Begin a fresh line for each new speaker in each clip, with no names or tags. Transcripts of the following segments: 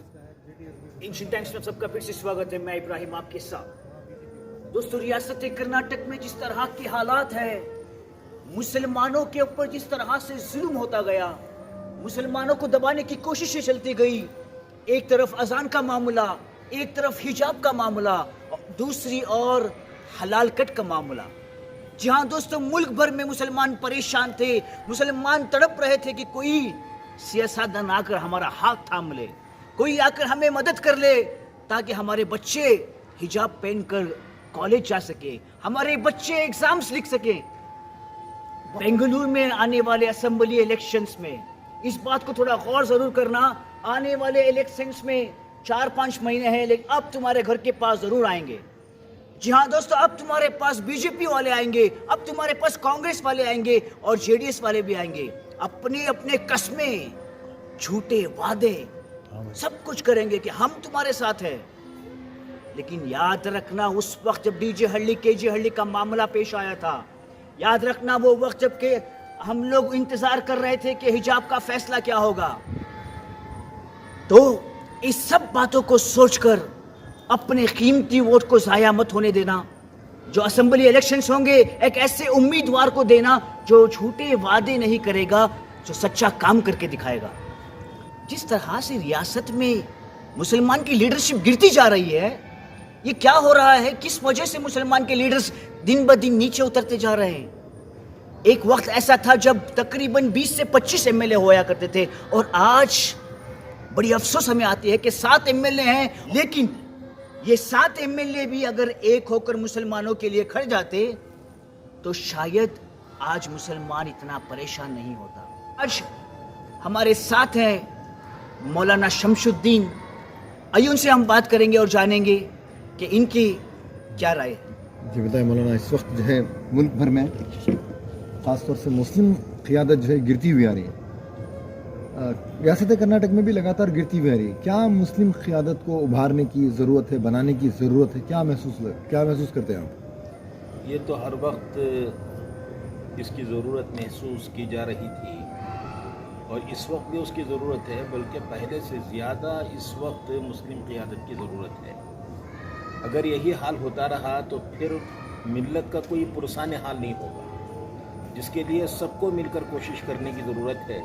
Asian times में सबका फिर से स्वागत है। मैं इब्राहिम आपके साथ। दोस्तों, रियासत कर्नाटक में जिस तरह के हालात है, मुसलमानों के ऊपर जिस तरह से जुल्म होता गया, मुसलमानों को दबाने की कोशिशें चलती गई। एक तरफ अजान का मामला, एक तरफ हिजाब का मामला, दूसरी ओर हलाल कट का मामला। जहां दोस्तों मुल्क भर में मुसलमान परेशान थे, मुसलमान तड़प रहे थे कि कोई सियासतदान आकर हमारा हाथ थाम ले, कोई आकर हमें मदद कर ले, ताकि हमारे बच्चे हिजाब पहनकर कॉलेज जा सके, हमारे बच्चे एग्जाम्स लिख सके। बेंगलुरु में आने वाले असेंबली इलेक्शंस में इस बात को थोड़ा गौर जरूर करना। आने वाले इलेक्शंस में 4-5 महीने हैं, लेकिन अब तुम्हारे घर के पास जरूर आएंगे। जी हाँ दोस्तों, अब तुम्हारे पास बीजेपी वाले आएंगे, अब तुम्हारे पास कांग्रेस वाले आएंगे और जेडीएस वाले भी आएंगे। अपने अपने कस्में, झूठे वादे, सब कुछ करेंगे कि हम तुम्हारे साथ हैं। लेकिन याद रखना, उस वक्त जब डीजे हल्ली केजे हल्ली का मामला पेश आया था, याद रखना वो वक्त जबकि हम लोग इंतजार कर रहे थे कि हिजाब का फैसला क्या होगा। तो इस सब बातों को सोचकर अपने कीमती वोट को जाया मत होने देना। जो असेंबली इलेक्शंस होंगे, एक ऐसे उम्मीदवार को देना जो झूठे वादे नहीं करेगा, जो सच्चा काम करके दिखाएगा। जिस तरह से रियासत में मुसलमान की लीडरशिप गिरती जा रही है, ये क्या हो रहा है? किस वजह से मुसलमान के लीडर्स दिन ब दिन नीचे उतरते जा रहे हैं? एक वक्त ऐसा था जब तकरीबन 20 से 25 एमएलए होया करते थे, और आज बड़ी अफसोस हमें आती है कि 7 एमएलए हैं। लेकिन ये 7 एमएलए भी अगर एक होकर मुसलमानों के लिए खड़ जाते तो शायद आज मुसलमान इतना परेशान नहीं होता। आज हमारे साथ हैं मौलाना शमशुद्दीन। आइए उनसे हम बात करेंगे और जानेंगे कि इनकी क्या राय है।
जी बताएं मौलाना, इस वक्त जो है मुल्क भर में ख़ासतौर से मुस्लिम क़ियादत जो है गिरती हुई आ रही है, रियासत कर्नाटक में भी लगातार गिरती हुई आ रही है। क्या मुस्लिम क़ियादत को उभारने की ज़रूरत है, बनाने की ज़रूरत है? क्या महसूस करते हैं आप?
ये तो हर वक्त इसकी ज़रूरत महसूस की जा रही थी और इस वक्त भी उसकी ज़रूरत है, बल्कि पहले से ज़्यादा इस वक्त मुस्लिम क़ियादत की ज़रूरत है। अगर यही हाल होता रहा तो फिर मिल्लत का कोई पुरसान हाल नहीं होगा, जिसके लिए सबको मिलकर कोशिश करने की ज़रूरत है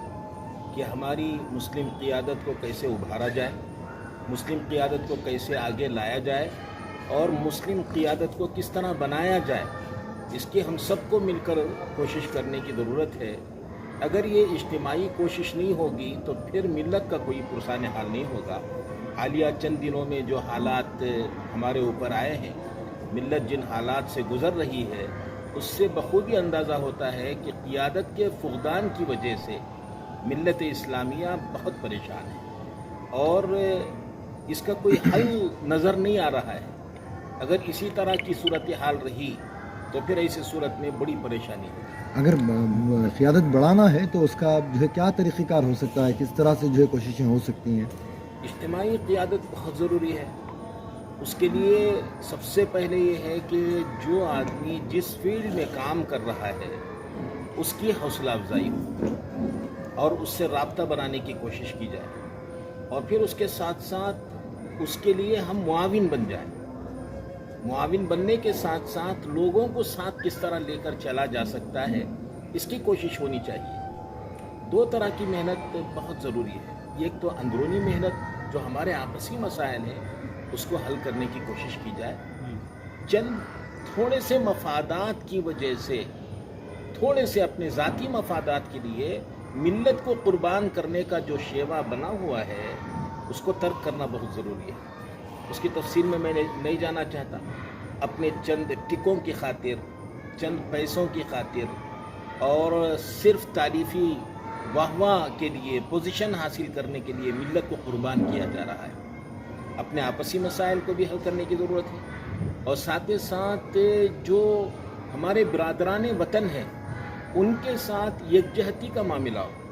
कि हमारी मुस्लिम क़ियादत को कैसे उभारा जाए, मुस्लिम क़ियादत को कैसे आगे लाया जाए और मुस्लिम क़ियादत को किस तरह बनाया जाए, इसकी हम सबको मिलकर कोशिश करने की ज़रूरत है। अगर ये इज्तिमाई कोशिश नहीं होगी तो फिर मिल्लत का कोई पुरसान हाल नहीं होगा। हालिया चंद दिनों में जो हालात हमारे ऊपर आए हैं, मिल्लत जिन हालात से गुज़र रही है, उससे बखूबी अंदाज़ा होता है कि क़ियादत के फुक़दान की वजह से मिल्लत इस्लामिया बहुत परेशान है और इसका कोई हल नज़र नहीं आ रहा है। अगर इसी तरह की सूरत हाल रही तो फिर ऐसी सूरत में बड़ी परेशानी होगी।
अगर क़ियादत बढ़ाना है तो उसका जो है क्या तरीक़ेकार हो सकता है, किस तरह से जो है कोशिशें हो सकती हैं?
इज्तिमाई क़ियादत बहुत ज़रूरी है। उसके लिए सबसे पहले ये है कि जो आदमी जिस फील्ड में काम कर रहा है उसकी हौसला अफजाई हो और उससे राब्ता बनाने की कोशिश की जाए, और फिर उसके साथ साथ उसके लिए हम मुआविन बन जाएं। मुआविन बनने के साथ साथ लोगों को साथ किस तरह लेकर चला जा सकता है, इसकी कोशिश होनी चाहिए। 2 तरह की मेहनत बहुत ज़रूरी है। एक तो अंदरूनी मेहनत, जो हमारे आपसी मसाइल हैं उसको हल करने की कोशिश की जाए। चंद थोड़े से मफादात की वजह से, थोड़े से अपने ज़ाती मफादात के लिए मिल्लत को कुर्बान करने का जो शेवा बना हुआ है, उसको तर्क करना बहुत ज़रूरी है। उसकी तफसील में मैं नहीं जाना चाहता। अपने चंद टिकों की खातिर, चंद पैसों की खातिर और सिर्फ तारीफ़ी वाहवाह के लिए, पोजीशन हासिल करने के लिए मिल्लत को कुर्बान किया जा रहा है। अपने आपसी मसाइल को भी हल करने की ज़रूरत है, और साथ ही साथ जो हमारे बिरादरान वतन हैं उनके साथ यकजहती का मामला हो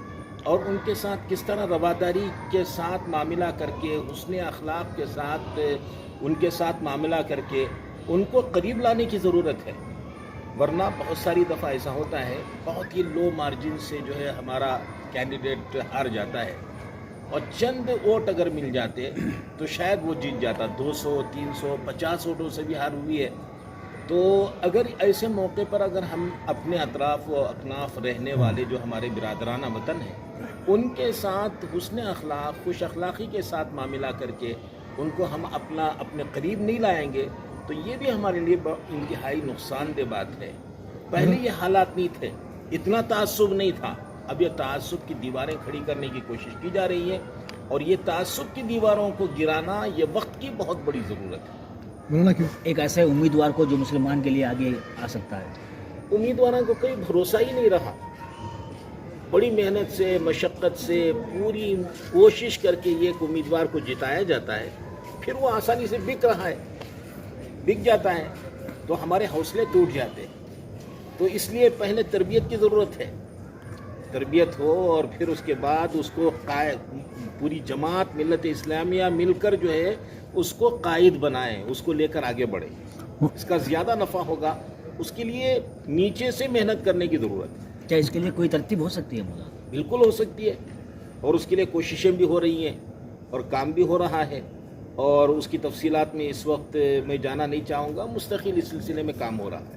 और उनके साथ किस तरह रवादारी के साथ मामला करके, हुस्न अखलाक के साथ उनके साथ मामला करके उनको करीब लाने की ज़रूरत है। वरना बहुत सारी दफ़ा ऐसा होता है, बहुत ही लो मार्जिन से जो है हमारा कैंडिडेट हार जाता है اور چند ووٹ اگر مل جاتے تو شاید وہ جیت جاتا. 200 300 50 ووٹوں سے بھی ہار ہوئی ہے. تو اگر ایسے موقع پر اگر ہم اپنے اطراف و اکناف رہنے والے جو ہمارے برادرانہ وطن ہیں ان کے ساتھ حسن اخلاق خوش اخلاقی کے ساتھ معاملہ کر کے ان کو ہم اپنے قریب نہیں لائیں گے تو یہ بھی ہمارے لیے انتہائی نقصان دہ بات ہے. پہلے یہ حالات نہیں تھے, اتنا تعصب نہیں تھا. اب یہ تعصب کی دیواریں کھڑی کرنے کی کوشش کی جا رہی ہے اور یہ تعصب کی دیواروں کو گرانا یہ وقت کی بہت بڑی ضرورت ہے.
مولانا کیوں؟
ایک ایسے امیدوار کو جو مسلمان کے لیے آگے آ سکتا ہے.
امیدواروں کو کوئی بھروسہ ہی نہیں رہا. بڑی محنت سے مشقت سے پوری کوشش کر کے یہ ایک امیدوار کو جتایا جاتا ہے, پھر وہ آسانی سے بک رہا ہے, بک جاتا ہے تو ہمارے حوصلے ٹوٹ جاتے ہیں. تو اس لیے پہلے تربیت کی ضرورت ہے, تربیت ہو اور پھر اس کے بعد اس کو پوری جماعت ملت اسلامیہ مل کر جو ہے اس کو قائد بنائیں, اس کو لے کر آگے بڑھیں. اس کا زیادہ نفع ہوگا. اس کے لیے نیچے سے محنت کرنے کی ضرورت ہے.
کیا اس کے لیے کوئی ترتیب ہو سکتی ہے مولانا؟
بالکل ہو سکتی ہے اور اس کے لیے کوششیں بھی ہو رہی ہیں اور کام بھی ہو رہا ہے اور اس کی تفصیلات میں اس وقت میں جانا نہیں چاہوں گا. مستقل اس سلسلے میں کام ہو رہا ہے.